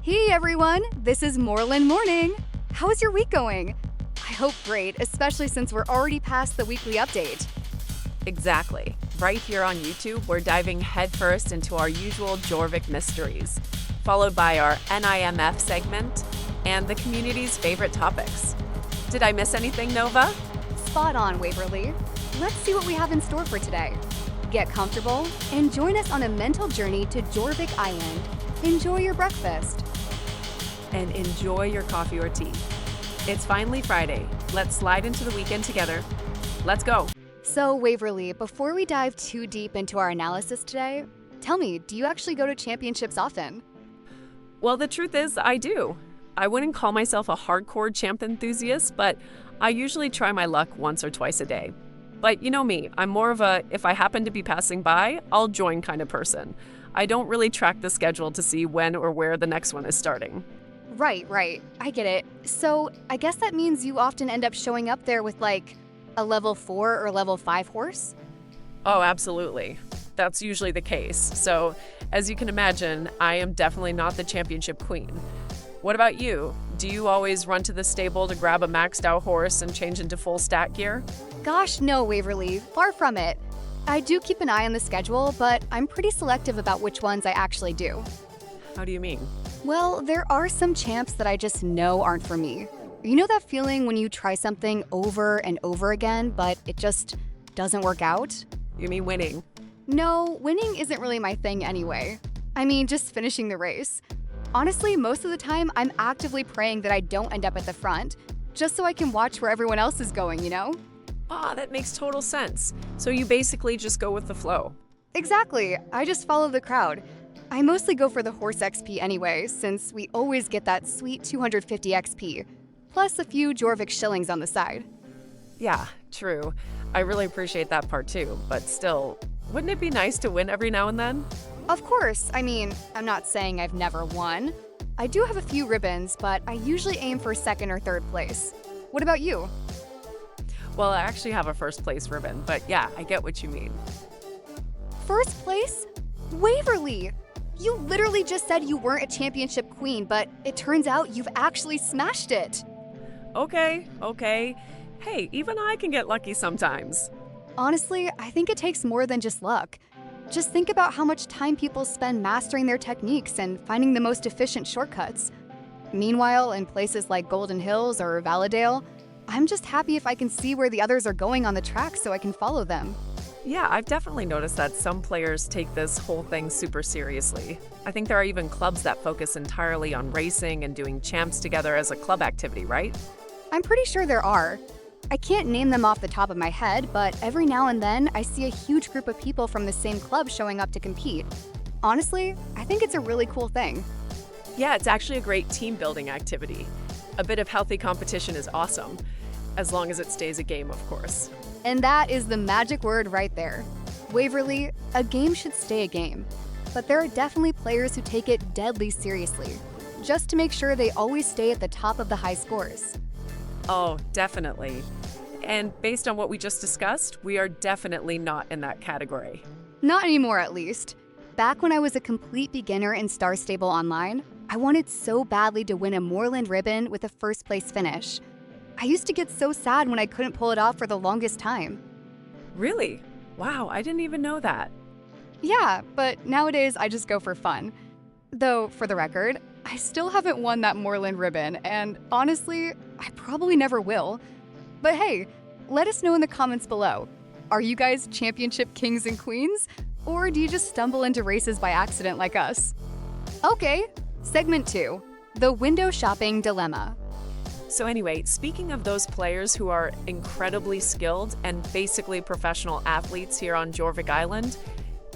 Hey everyone, this is Moorland Morning. How is your week going? I hope great, especially since we're already past the weekly update. Exactly. Right here on YouTube, we're diving headfirst into our usual Jorvik mysteries, followed by our NIMF segment and the community's favorite topics. Did I miss anything, Nova? Spot on, Waverly. Let's see what we have in store for today. Get comfortable and join us on a mental journey to Jorvik Island. Enjoy your breakfast. And enjoy your coffee or tea. It's finally Friday. Let's slide into the weekend together. Let's go. So, Waverly, before we dive too deep into our analysis today, tell me, do you actually go to championships often? Well, the truth is, I do. I wouldn't call myself a hardcore champ enthusiast, but I usually try my luck once or twice a day. But you know me, I'm more of a, if I happen to be passing by, I'll join kind of person. I don't really track the schedule to see when or where the next one is starting. Right. I get it. So, I guess that means you often end up showing up there with like a level 4 or level 5 horse? Oh, absolutely. That's usually the case. So, as you can imagine, I am definitely not the championship queen. What about you? Do you always run to the stable to grab a maxed out horse and change into full stat gear? Gosh, no, Waverly. Far from it. I do keep an eye on the schedule, but I'm pretty selective about which ones I actually do. How do you mean? Well, there are some champs that I just know aren't for me. You know that feeling when you try something over and over again, but it just doesn't work out? You mean winning? No, winning isn't really my thing anyway. I mean, just finishing the race. Honestly, most of the time, I'm actively praying that I don't end up at the front, just so I can watch where everyone else is going, you know? Ah, that makes total sense. So you basically just go with the flow. Exactly. I just follow the crowd. I mostly go for the horse XP anyway, since we always get that sweet 250 XP, plus a few Jorvik shillings on the side. Yeah, true. I really appreciate that part too, but still, wouldn't it be nice to win every now and then? Of course. I mean, I'm not saying I've never won. I do have a few ribbons, but I usually aim for second or third place. What about you? Well, I actually have a first place ribbon, but yeah, I get what you mean. First place? Waverly! You literally just said you weren't a championship queen, but it turns out you've actually smashed it. Okay. Hey, even I can get lucky sometimes. Honestly, I think it takes more than just luck. Just think about how much time people spend mastering their techniques and finding the most efficient shortcuts. Meanwhile, in places like Golden Hills or Valladale, I'm just happy if I can see where the others are going on the track so I can follow them. Yeah, I've definitely noticed that some players take this whole thing super seriously. I think there are even clubs that focus entirely on racing and doing champs together as a club activity, right? I'm pretty sure there are. I can't name them off the top of my head, but every now and then I see a huge group of people from the same club showing up to compete. Honestly, I think it's a really cool thing. Yeah, it's actually a great team building activity. A bit of healthy competition is awesome, as long as it stays a game, of course. And that is the magic word right there. Waverly, a game should stay a game. But there are definitely players who take it deadly seriously, just to make sure they always stay at the top of the high scores. Oh, definitely. And based on what we just discussed, we are definitely not in that category. Not anymore, at least. Back when I was a complete beginner in Star Stable Online, I wanted so badly to win a Moorland ribbon with a first place finish. I used to get so sad when I couldn't pull it off for the longest time. Really? Wow, I didn't even know that. Yeah, but nowadays I just go for fun. Though, for the record, I still haven't won that Moorland ribbon, and honestly, I probably never will. But hey, let us know in the comments below. Are you guys championship kings and queens? Or do you just stumble into races by accident like us? Okay, segment 2, the window shopping dilemma. So anyway, speaking of those players who are incredibly skilled and basically professional athletes here on Jorvik Island,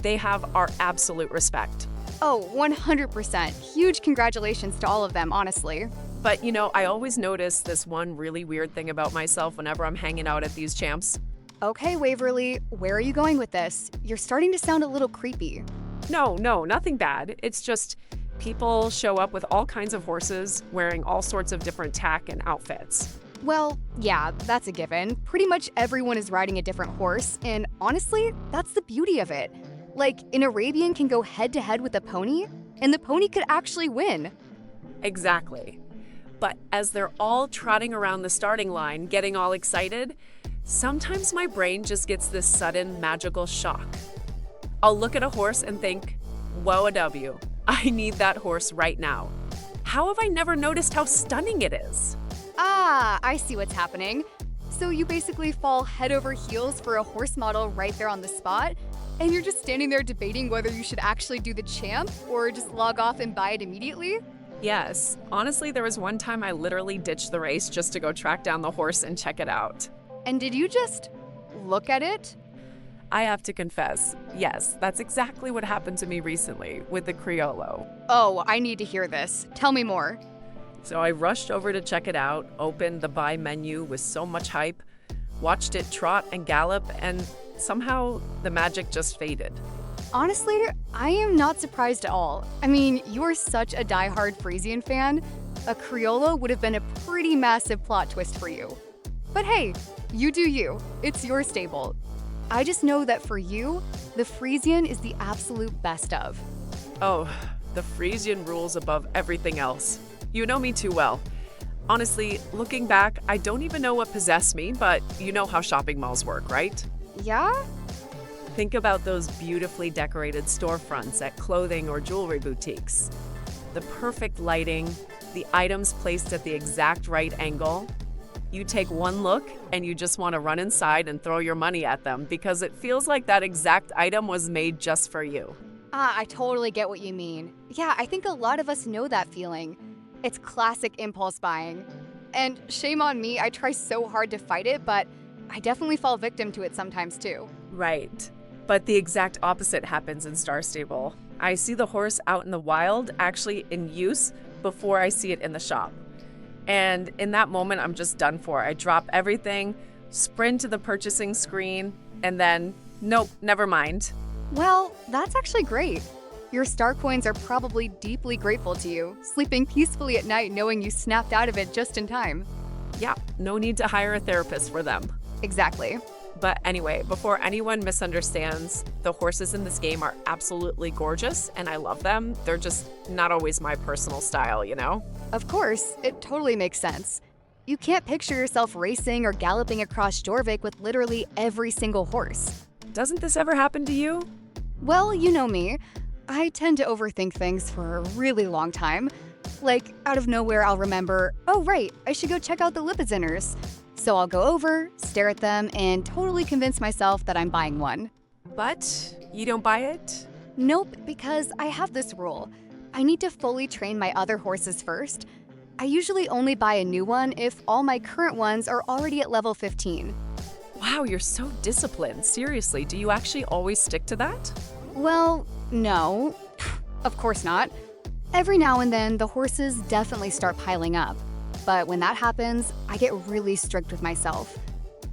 they have our absolute respect. Oh, 100%. Huge congratulations to all of them, honestly. But you know, I always notice this one really weird thing about myself whenever I'm hanging out at these champs. Okay, Waverly, where are you going with this? You're starting to sound a little creepy. No, nothing bad. It's just people show up with all kinds of horses, wearing all sorts of different tack and outfits. Well, yeah, that's a given. Pretty much everyone is riding a different horse, and honestly, that's the beauty of it. Like, an Arabian can go head-to-head with a pony, and the pony could actually win. Exactly. But as they're all trotting around the starting line, getting all excited, sometimes my brain just gets this sudden magical shock. I'll look at a horse and think, whoa, a W. I need that horse right now. How have I never noticed how stunning it is? Ah, I see what's happening. So you basically fall head over heels for a horse model right there on the spot, and you're just standing there debating whether you should actually do the champ or just log off and buy it immediately? Yes. Honestly, there was one time I literally ditched the race just to go track down the horse and check it out. And did you just look at it? I have to confess, yes, that's exactly what happened to me recently with the Criollo. Oh, I need to hear this. Tell me more. So I rushed over to check it out, opened the buy menu with so much hype, watched it trot and gallop, and somehow the magic just faded. Honestly, I am not surprised at all. I mean, you're such a diehard Frisian fan. A Criollo would have been a pretty massive plot twist for you. But hey, you do you. It's your stable. I just know that for you, the Frisian is the absolute best of. Oh, the Frisian rules above everything else. You know me too well. Honestly, looking back, I don't even know what possessed me, but you know how shopping malls work, right? Yeah? Think about those beautifully decorated storefronts at clothing or jewelry boutiques. The perfect lighting, the items placed at the exact right angle. You take one look and you just want to run inside and throw your money at them because it feels like that exact item was made just for you. Ah, I totally get what you mean. Yeah, I think a lot of us know that feeling. It's classic impulse buying. And shame on me, I try so hard to fight it, but I definitely fall victim to it sometimes too. Right. But the exact opposite happens in Star Stable. I see the horse out in the wild, actually in use, before I see it in the shop. And in that moment, I'm just done for. I drop everything, sprint to the purchasing screen, and then, nope, never mind. Well, that's actually great. Your star coins are probably deeply grateful to you, sleeping peacefully at night knowing you snapped out of it just in time. Yeah, no need to hire a therapist for them. Exactly. But anyway, before anyone misunderstands, the horses in this game are absolutely gorgeous, and I love them. They're just not always my personal style, you know? Of course, it totally makes sense. You can't picture yourself racing or galloping across Jorvik with literally every single horse. Doesn't this ever happen to you? Well, you know me. I tend to overthink things for a really long time. Like, out of nowhere, I'll remember, oh right, I should go check out the Lipizzenners. So I'll go over, stare at them, and totally convince myself that I'm buying one. But you don't buy it? Nope, because I have this rule. I need to fully train my other horses first. I usually only buy a new one if all my current ones are already at level 15. Wow, you're so disciplined. Seriously, do you actually always stick to that? Well, no. Of course not. Every now and then, the horses definitely start piling up. But when that happens, I get really strict with myself.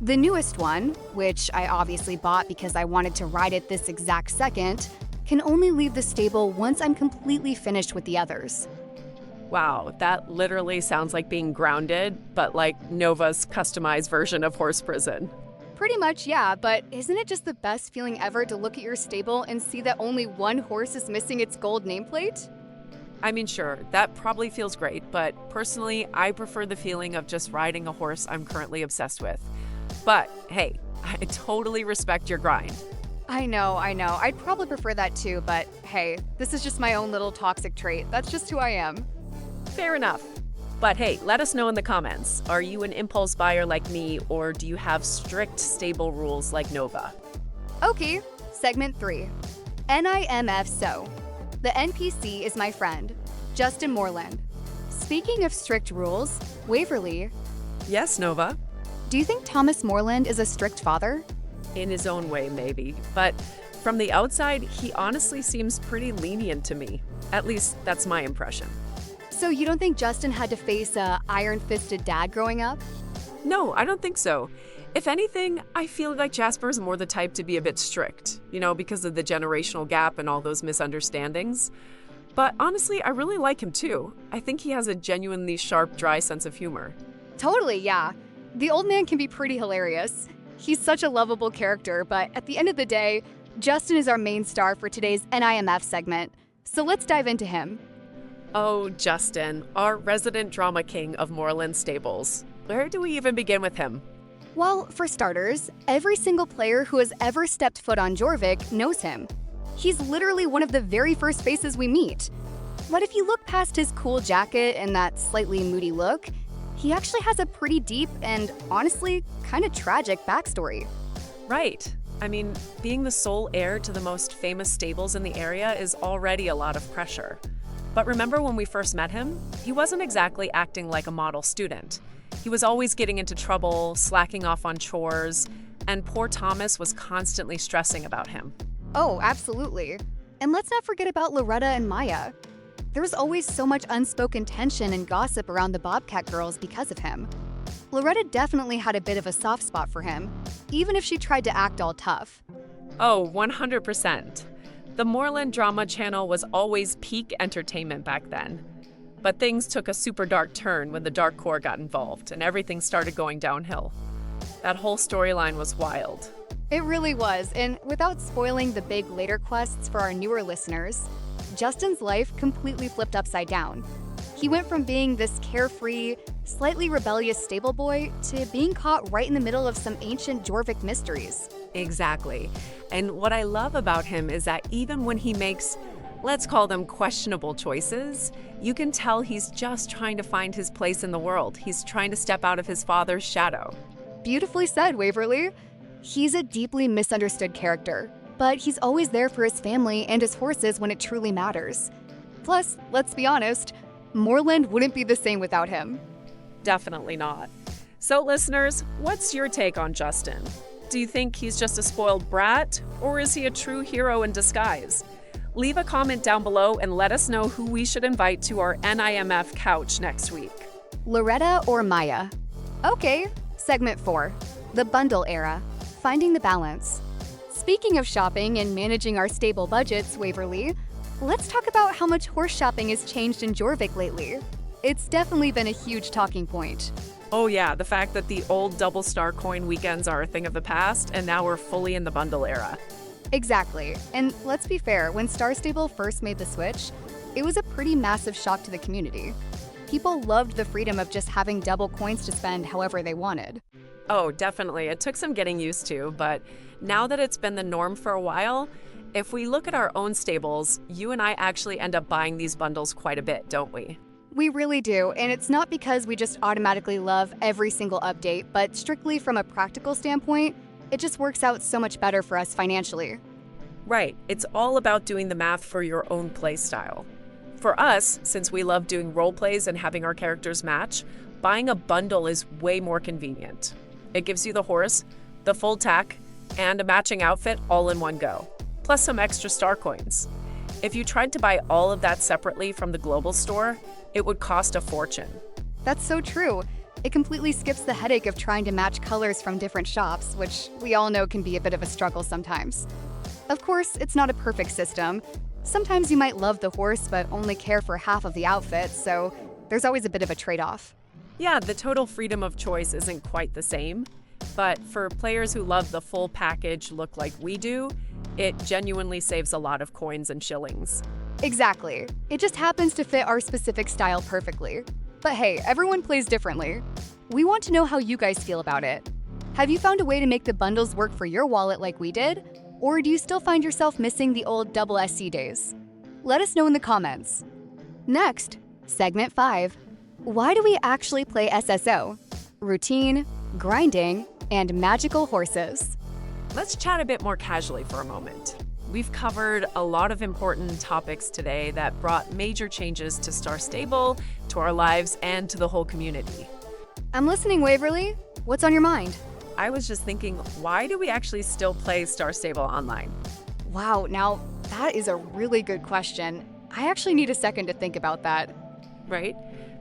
The newest one, which I obviously bought because I wanted to ride it this exact second, can only leave the stable once I'm completely finished with the others. Wow, that literally sounds like being grounded, but like Nova's customized version of horse prison. Pretty much, yeah, but isn't it just the best feeling ever to look at your stable and see that only one horse is missing its gold nameplate? I mean, sure, that probably feels great, but personally, I prefer the feeling of just riding a horse I'm currently obsessed with. But hey, I totally respect your grind. I know. I'd probably prefer that too, but hey, this is just my own little toxic trait. That's just who I am. Fair enough. But hey, let us know in the comments. Are you an impulse buyer like me, or do you have strict stable rules like Nova? Okay, segment 3. NIMF-SO. The NPC is my friend, Justin Moorland. Speaking of strict rules, Waverly, Yes, Nova. do you think Thomas Moorland is a strict father? In his own way, maybe. But from the outside, he honestly seems pretty lenient to me. At least, that's my impression. So you don't think Justin had to face a iron-fisted dad growing up? No, I don't think so. If anything, I feel like Jasper's more the type to be a bit strict, because of the generational gap and all those misunderstandings. But honestly, I really like him too. I think he has a genuinely sharp, dry sense of humor. Totally, yeah. The old man can be pretty hilarious. He's such a lovable character, but at the end of the day, Justin is our main star for today's NIMF segment. So let's dive into him. Oh, Justin, our resident drama king of Moorland Stables. Where do we even begin with him? Well, for starters, every single player who has ever stepped foot on Jorvik knows him. He's literally one of the very first faces we meet. But if you look past his cool jacket and that slightly moody look, he actually has a pretty deep and, honestly, kind of tragic backstory. Right. I mean, being the sole heir to the most famous stables in the area is already a lot of pressure. But remember when we first met him? He wasn't exactly acting like a model student. He was always getting into trouble, slacking off on chores, and poor Thomas was constantly stressing about him. Oh, absolutely. And let's not forget about Loretta and Maya. There was always so much unspoken tension and gossip around the Bobcat girls because of him. Loretta definitely had a bit of a soft spot for him, even if she tried to act all tough. Oh, 100%. The Moorland Drama Channel was always peak entertainment back then. But things took a super dark turn when the Dark Corps got involved and everything started going downhill. That whole storyline was wild. It really was, and without spoiling the big later quests for our newer listeners, Justin's life completely flipped upside down. He went from being this carefree, slightly rebellious stable boy to being caught right in the middle of some ancient Jorvik mysteries. Exactly. And what I love about him is that even when he makes, let's call them questionable choices, you can tell he's just trying to find his place in the world. He's trying to step out of his father's shadow. Beautifully said, Waverly. He's a deeply misunderstood character, but he's always there for his family and his horses when it truly matters. Plus, let's be honest, Moorland wouldn't be the same without him. Definitely not. So listeners, what's your take on Justin? Do you think he's just a spoiled brat, or is he a true hero in disguise? Leave a comment down below and let us know who we should invite to our NIMF couch next week. Loretta or Maya? Okay, segment 4, the bundle era, finding the balance. Speaking of shopping and managing our stable budgets, Waverly, let's talk about how much horse shopping has changed in Jorvik lately. It's definitely been a huge talking point. Oh yeah, the fact that the old double star coin weekends are a thing of the past, and now we're fully in the bundle era. Exactly. And let's be fair, when Star Stable first made the switch, it was a pretty massive shock to the community. People loved the freedom of just having double coins to spend however they wanted. Oh, definitely. It took some getting used to, but now that it's been the norm for a while, if we look at our own stables, you and I actually end up buying these bundles quite a bit, don't we? We really do, and it's not because we just automatically love every single update, but strictly from a practical standpoint, it just works out so much better for us financially. Right. It's all about doing the math for your own play style. For us, since we love doing role plays and having our characters match, buying a bundle is way more convenient. It gives you the horse, the full tack, and a matching outfit all in one go, plus some extra star coins. If you tried to buy all of that separately from the global store, it would cost a fortune. That's so true. It completely skips the headache of trying to match colors from different shops, which we all know can be a bit of a struggle sometimes. Of course, it's not a perfect system. Sometimes you might love the horse but only care for half of the outfit, so there's always a bit of a trade-off. Yeah, the total freedom of choice isn't quite the same, but for players who love the full package look like we do, it genuinely saves a lot of coins and shillings. Exactly. It just happens to fit our specific style perfectly. But hey, everyone plays differently. We want to know how you guys feel about it. Have you found a way to make the bundles work for your wallet like we did? Or do you still find yourself missing the old double SC days? Let us know in the comments. Next, segment 5. Why do we actually play SSO? Routine, grinding, and magical horses. Let's chat a bit more casually for a moment. We've covered a lot of important topics today that brought major changes to Star Stable, to our lives, and to the whole community. I'm listening, Waverly. What's on your mind? I was just thinking, why do we actually still play Star Stable online? Wow, now that is a really good question. I actually need a second to think about that. Right?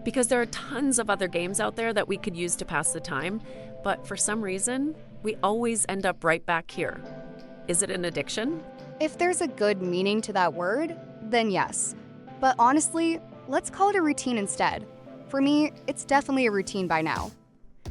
Because there are tons of other games out there that we could use to pass the time, but for some reason, we always end up right back here. Is it an addiction? If there's a good meaning to that word, then yes. But honestly, let's call it a routine instead. For me, it's definitely a routine by now.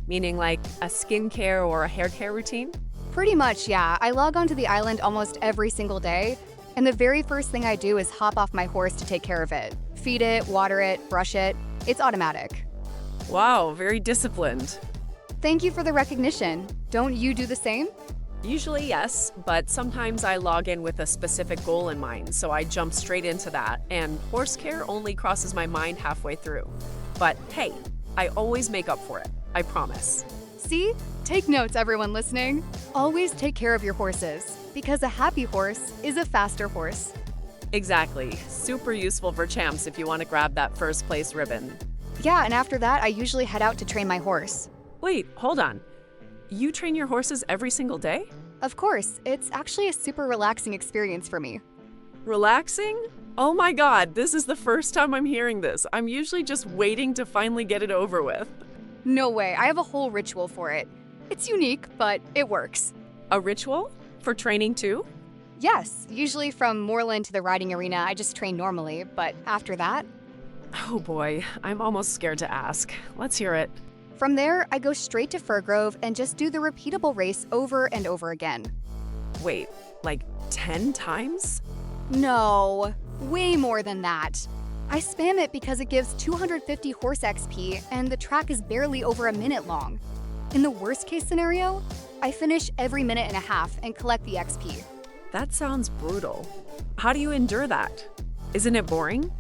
Meaning like a skincare or a hair care routine? Pretty much, yeah. I log onto the island almost every single day, And the very first thing I do is hop off my horse to take care of it. Feed it, water it, brush it. It's automatic. Wow, very disciplined. Thank you for the recognition. Don't you do the same? Usually, yes, but sometimes I log in with a specific goal in mind, so I jump straight into that, and horse care only crosses my mind halfway through. But hey, I always make up for it. I promise. See? Take notes, everyone listening. Always take care of your horses, because a happy horse is a faster horse. Exactly. Super useful for champs if you want to grab that first place ribbon. Yeah, and after that, I usually head out to train my horse. Wait, hold on. You train your horses every single day? Of course, it's actually a super relaxing experience for me. Relaxing? Oh my god, this is the first time I'm hearing this. I'm usually just waiting to finally get it over with. No way, I have a whole ritual for it. It's unique, but it works. A ritual? For training too? Yes, usually from Moorland to the riding arena, I just train normally, but after that, Oh boy, I'm almost scared to ask. Let's hear it. from there, I go straight to Fir Grove and just do the repeatable race over and over again. Wait, like 10 times? No, way more than that. I spam it because it gives 250 horse XP and the track is barely over a minute long. In the worst case scenario, I finish every minute and a half and collect the XP. That sounds brutal. How do you endure that? Isn't it boring?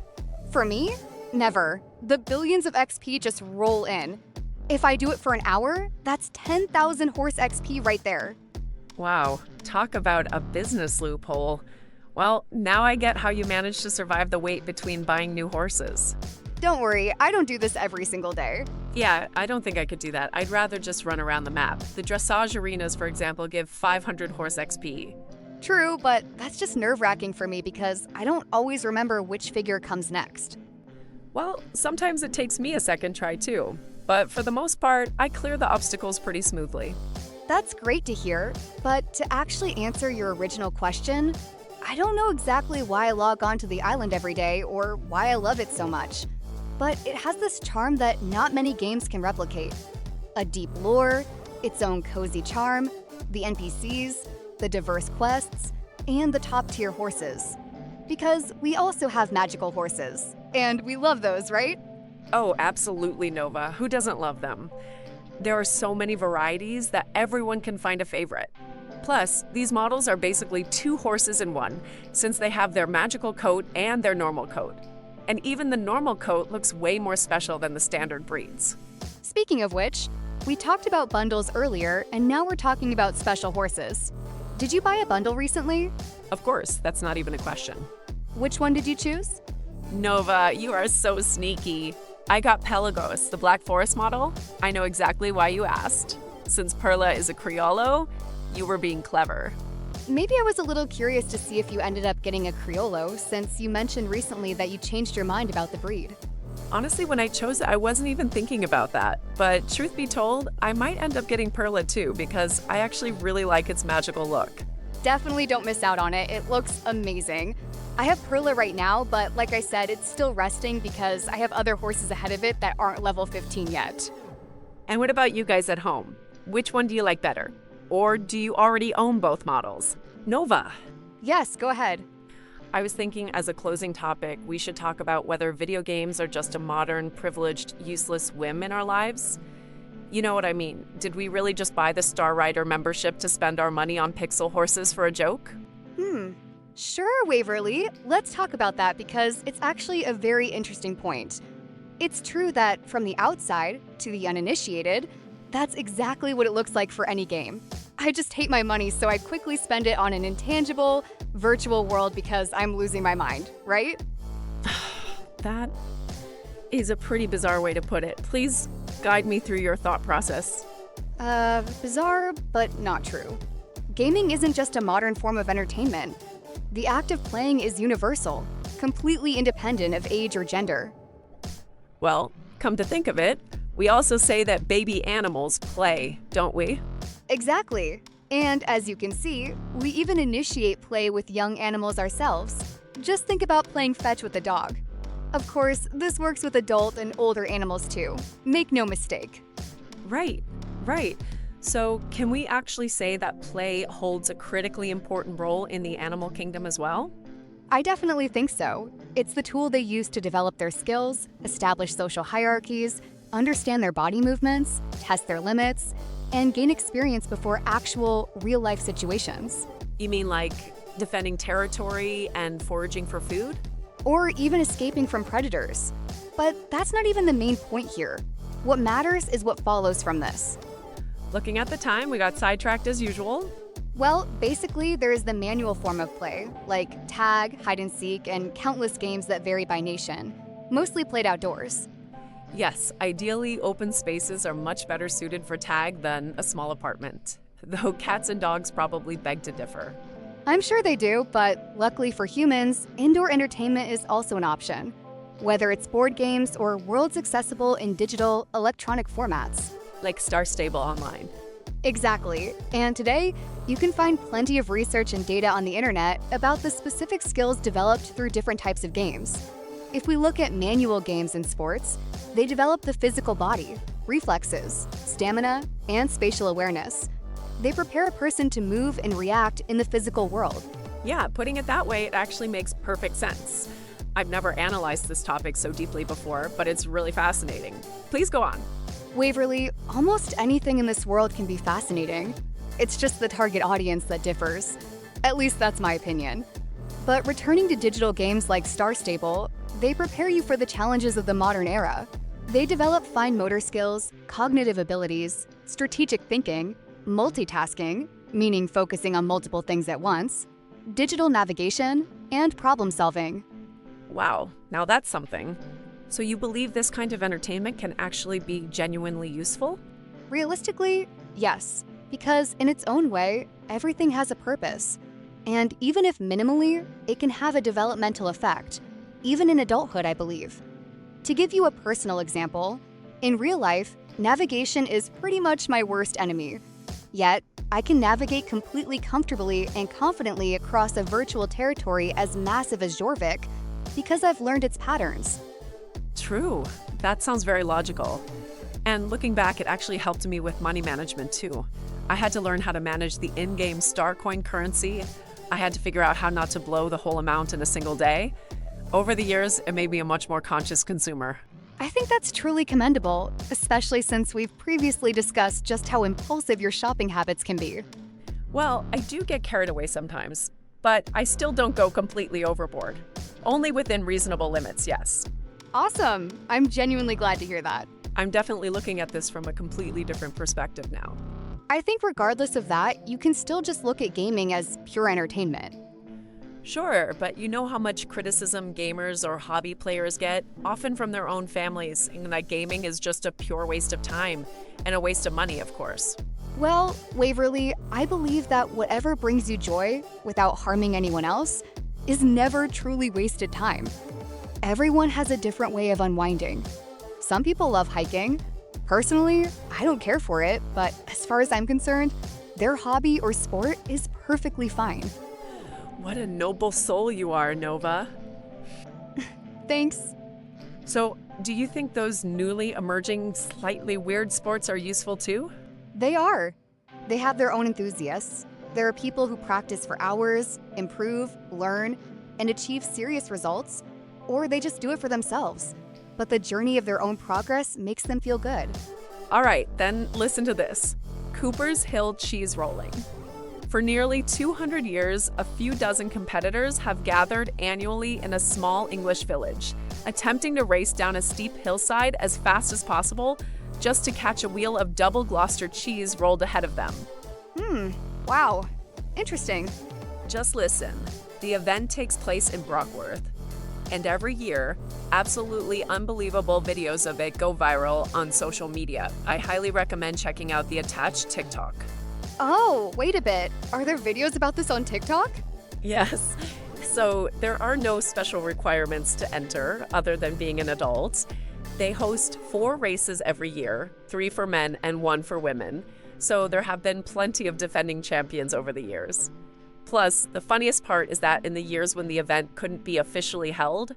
For me, never. The billions of XP just roll in. If I do it for an hour, that's 10,000 horse XP right there. Wow, talk about a business loophole. Well, now I get how you managed to survive the wait between buying new horses. Don't worry, I don't do this every single day. Yeah, I don't think I could do that. I'd rather just run around the map. The dressage arenas, for example, give 500 horse XP. True, but that's just nerve-wracking for me because I don't always remember which figure comes next. Well, sometimes it takes me a second try too. But for the most part, I clear the obstacles pretty smoothly. That's great to hear, but to actually answer your original question, I don't know exactly why I log on to the island every day or why I love it so much. But it has this charm that not many games can replicate. A deep lore, its own cozy charm, the NPCs, the diverse quests, and the top-tier horses. Because we also have magical horses, and we love those, right? Oh, absolutely, Nova. Who doesn't love them? There are so many varieties that everyone can find a favorite. Plus, these models are basically two horses in one, since they have their magical coat and their normal coat. And even the normal coat looks way more special than the standard breeds. Speaking of which, we talked about bundles earlier, and now we're talking about special horses. Did you buy a bundle recently? Of course, that's not even a question. Which one did you choose? Nova, you are so sneaky. I got Pelagos, the Black Forest model. I know exactly why you asked. Since Perla is a Criollo, you were being clever. Maybe I was a little curious to see if you ended up getting a Criollo, since you mentioned recently that you changed your mind about the breed. Honestly, when I chose it, I wasn't even thinking about that. But truth be told, I might end up getting Perla too, because I actually really like its magical look. Definitely don't miss out on it. It looks amazing. I have Perla right now, but like I said, it's still resting because I have other horses ahead of it that aren't level 15 yet. And what about you guys at home? Which one do you like better? Or do you already own both models? Nova. Yes, go ahead. I was thinking as a closing topic, we should talk about whether video games are just a modern, privileged, useless whim in our lives. You know what I mean. Did we really just buy the Star Rider membership to spend our money on pixel horses for a joke? Sure, Waverly. Let's talk about that because it's actually a very interesting point. It's true that from the outside, to the uninitiated, that's exactly what it looks like for any game. I just hate my money, so I quickly spend it on an intangible, virtual world because I'm losing my mind, right? That is a pretty bizarre way to put it. Please guide me through your thought process. Bizarre, but not true. Gaming isn't just a modern form of entertainment. The act of playing is universal, completely independent of age or gender. Well, come to think of it, we also say that baby animals play, don't we? Exactly. And as you can see, we even initiate play with young animals ourselves. Just think about playing fetch with a dog. Of course, this works with adult and older animals too. Make no mistake. Right. So, can we actually say that play holds a critically important role in the animal kingdom as well? I definitely think so. It's the tool they use to develop their skills, establish social hierarchies, understand their body movements, test their limits, and gain experience before actual, real-life situations. You mean like defending territory and foraging for food? Or even escaping from predators. But that's not even the main point here. What matters is what follows from this. Looking at the time, we got sidetracked as usual. Well, basically, there is the manual form of play, like tag, hide and seek, and countless games that vary by nation, mostly played outdoors. Yes, ideally, open spaces are much better suited for tag than a small apartment, though cats and dogs probably beg to differ. I'm sure they do, but luckily for humans, indoor entertainment is also an option, whether it's board games or worlds accessible in digital, electronic formats. Like Star Stable Online. Exactly. And today, you can find plenty of research and data on the internet about the specific skills developed through different types of games. If we look at manual games in sports, they develop the physical body, reflexes, stamina, and spatial awareness. They prepare a person to move and react in the physical world. Yeah, putting it that way, it actually makes perfect sense. I've never analyzed this topic so deeply before, but it's really fascinating. Please go on. Waverly, almost anything in this world can be fascinating. It's just the target audience that differs. At least that's my opinion. But returning to digital games like Star Stable, they prepare you for the challenges of the modern era. They develop fine motor skills, cognitive abilities, strategic thinking, multitasking, meaning focusing on multiple things at once, digital navigation, and problem solving. Wow, now that's something. So you believe this kind of entertainment can actually be genuinely useful? Realistically, yes, because in its own way, everything has a purpose. And even if minimally, it can have a developmental effect, even in adulthood, I believe. To give you a personal example, in real life, navigation is pretty much my worst enemy. Yet, I can navigate completely comfortably and confidently across a virtual territory as massive as Jorvik because I've learned its patterns. True. That sounds very logical. And looking back, it actually helped me with money management too. I had to learn how to manage the in-game star coin currency. I had to figure out how not to blow the whole amount in a single day. Over the years, it made me a much more conscious consumer. I think that's truly commendable, especially since we've previously discussed just how impulsive your shopping habits can be. Well, I do get carried away sometimes, but I still don't go completely overboard. Only within reasonable limits, yes. Awesome! I'm genuinely glad to hear that. I'm definitely looking at this from a completely different perspective now. I think regardless of that, you can still just look at gaming as pure entertainment. Sure, but you know how much criticism gamers or hobby players get, often from their own families, saying that gaming is just a pure waste of time, and a waste of money, of course. Well, Waverly, I believe that whatever brings you joy without harming anyone else is never truly wasted time. Everyone has a different way of unwinding. Some people love hiking. Personally, I don't care for it, but as far as I'm concerned, their hobby or sport is perfectly fine. What a noble soul you are, Nova. Thanks. So, do you think those newly emerging, slightly weird sports are useful too? They are. They have their own enthusiasts. There are people who practice for hours, improve, learn, and achieve serious results, or they just do it for themselves. But the journey of their own progress makes them feel good. All right, then listen to this. Cooper's Hill cheese rolling. For nearly 200 years, a few dozen competitors have gathered annually in a small English village, attempting to race down a steep hillside as fast as possible just to catch a wheel of double Gloucester cheese rolled ahead of them. Wow. Interesting. Just listen. The event takes place in Brockworth. And every year, absolutely unbelievable videos of it go viral on social media. I highly recommend checking out the attached TikTok. Oh, wait a bit. Are there videos about this on TikTok? Yes. So there are no special requirements to enter other than being an adult. They host 4 races every year, 3 for men and 1 for women. So there have been plenty of defending champions over the years. Plus, the funniest part is that in the years when the event couldn't be officially held,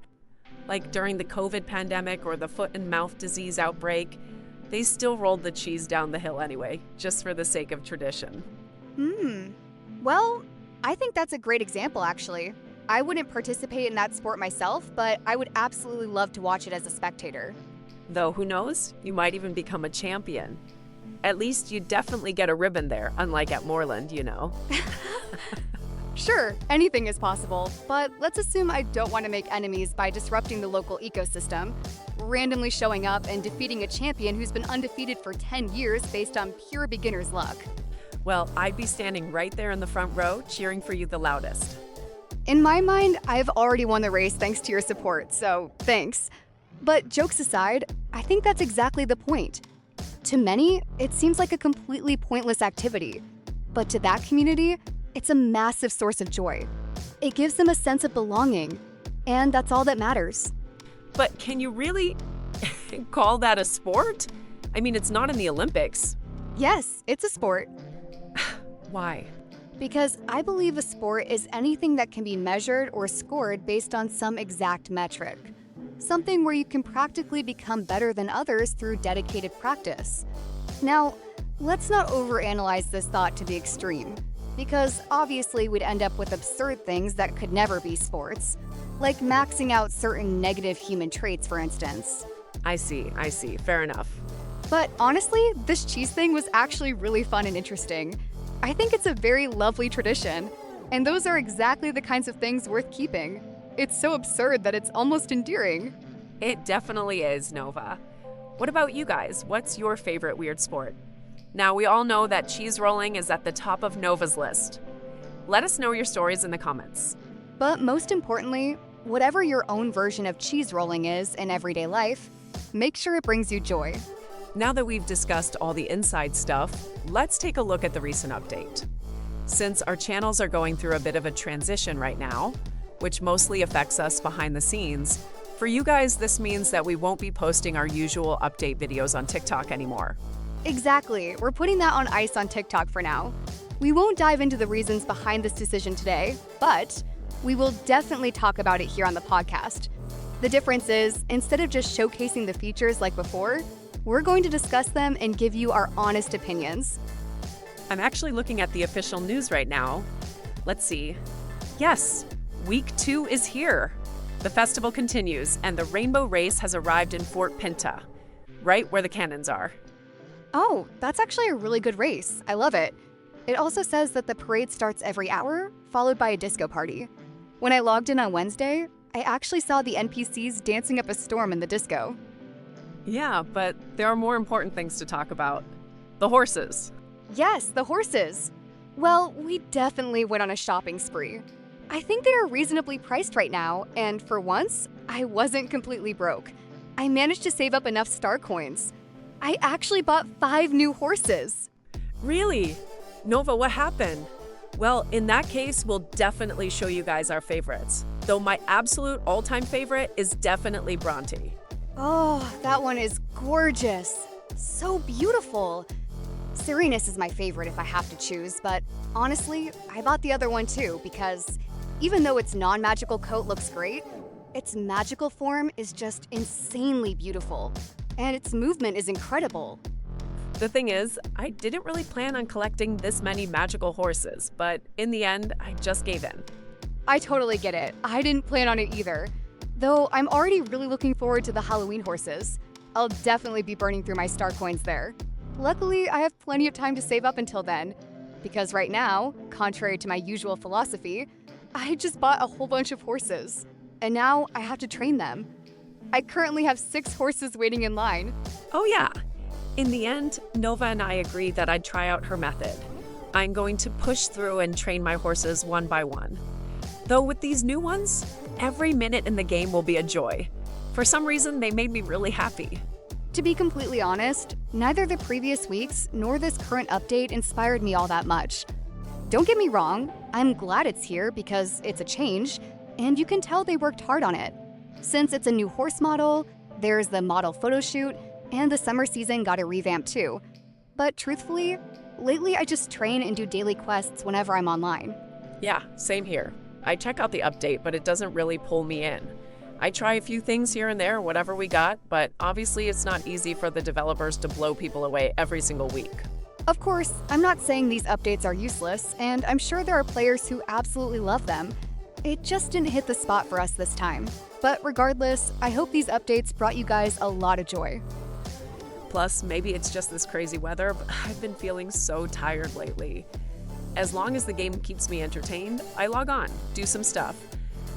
like during the COVID pandemic or the foot and mouth disease outbreak, they still rolled the cheese down the hill anyway, just for the sake of tradition. Well, I think that's a great example, actually. I wouldn't participate in that sport myself, but I would absolutely love to watch it as a spectator. Though, who knows? You might even become a champion. At least you definitely get a ribbon there, unlike at Moorland, you know. Sure, anything is possible, but let's assume I don't want to make enemies by disrupting the local ecosystem, randomly showing up and defeating a champion who's been undefeated for 10 years based on pure beginner's luck. Well, I'd be standing right there in the front row, cheering for you the loudest. In my mind, I've already won the race thanks to your support, so thanks. But jokes aside, I think that's exactly the point. To many, it seems like a completely pointless activity, but to that community, it's a massive source of joy. It gives them a sense of belonging, and that's all that matters. But can you really call that a sport? I mean, it's not in the Olympics. Yes, it's a sport. Why? Because I believe a sport is anything that can be measured or scored based on some exact metric. Something where you can practically become better than others through dedicated practice. Now, let's not overanalyze this thought to the extreme, because obviously we'd end up with absurd things that could never be sports, like maxing out certain negative human traits, for instance. I see. Fair enough. But honestly, this cheese thing was actually really fun and interesting. I think it's a very lovely tradition, and those are exactly the kinds of things worth keeping. It's so absurd that it's almost endearing. It definitely is, Nova. What about you guys? What's your favorite weird sport? Now, we all know that cheese rolling is at the top of Nova's list. Let us know your stories in the comments. But most importantly, whatever your own version of cheese rolling is in everyday life, make sure it brings you joy. Now that we've discussed all the inside stuff, let's take a look at the recent update. Since our channels are going through a bit of a transition right now, which mostly affects us behind the scenes, for you guys, this means that we won't be posting our usual update videos on TikTok anymore. Exactly. We're putting that on ice on TikTok for now. We won't dive into the reasons behind this decision today, but we will definitely talk about it here on the podcast. The difference is, instead of just showcasing the features like before, we're going to discuss them and give you our honest opinions. I'm actually looking at the official news right now. Let's see. Yes, week 2 is here. The festival continues, and the Rainbow Race has arrived in Fort Pinta, right where the cannons are. Oh, that's actually a really good race. I love it. It also says that the parade starts every hour, followed by a disco party. When I logged in on Wednesday, I actually saw the NPCs dancing up a storm in the disco. Yeah, but there are more important things to talk about. The horses. Yes, the horses. Well, we definitely went on a shopping spree. I think they are reasonably priced right now, and for once, I wasn't completely broke. I managed to save up enough star coins. I actually bought 5 new horses. Really? Nova, what happened? Well, in that case, we'll definitely show you guys our favorites. Though my absolute all-time favorite is definitely Bronte. Oh, that one is gorgeous. So beautiful. Serenus is my favorite if I have to choose, but honestly, I bought the other one too because even though its non-magical coat looks great, its magical form is just insanely beautiful, and its movement is incredible. The thing is, I didn't really plan on collecting this many magical horses, but in the end, I just gave in. I totally get it. I didn't plan on it either. Though I'm already really looking forward to the Halloween horses. I'll definitely be burning through my star coins there. Luckily, I have plenty of time to save up until then, because right now, contrary to my usual philosophy, I just bought a whole bunch of horses, and now I have to train them. I currently have 6 horses waiting in line. Oh yeah. In the end, Nova and I agreed that I'd try out her method. I'm going to push through and train my horses one by one. Though with these new ones, every minute in the game will be a joy. For some reason, they made me really happy. To be completely honest, neither the previous weeks nor this current update inspired me all that much. Don't get me wrong, I'm glad it's here because it's a change, and you can tell they worked hard on it. Since it's a new horse model, there's the model photo shoot, and the summer season got a revamp too. But truthfully, lately I just train and do daily quests whenever I'm online. Yeah, same here. I check out the update, but it doesn't really pull me in. I try a few things here and there, whatever we got, but obviously it's not easy for the developers to blow people away every single week. Of course, I'm not saying these updates are useless, and I'm sure there are players who absolutely love them. It just didn't hit the spot for us this time. But regardless, I hope these updates brought you guys a lot of joy. Plus, maybe it's just this crazy weather, but I've been feeling so tired lately. As long as the game keeps me entertained, I log on, do some stuff.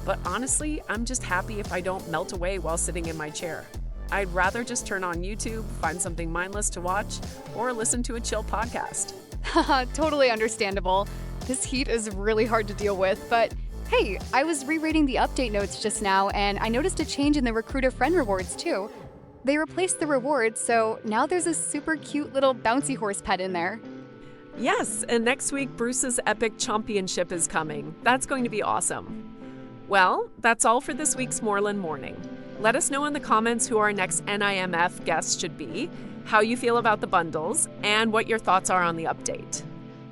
But honestly, I'm just happy if I don't melt away while sitting in my chair. I'd rather just turn on YouTube, find something mindless to watch, or listen to a chill podcast. Haha, totally understandable. This heat is really hard to deal with, but hey, I was rereading the update notes just now and I noticed a change in the Recruit a Friend rewards too. They replaced the rewards, so now there's a super cute little bouncy horse pet in there. Yes, and next week Bruce's Epic Championship is coming. That's going to be awesome. Well, that's all for this week's Moorland Morning. Let us know in the comments who our next NIMF guest should be, how you feel about the bundles, and what your thoughts are on the update.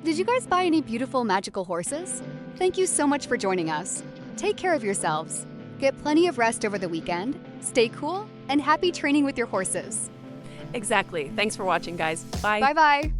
Did you guys buy any beautiful magical horses? Thank you so much for joining us. Take care of yourselves. Get plenty of rest over the weekend, stay cool, and happy training with your horses. Exactly. Thanks for watching, guys. Bye. Bye-bye.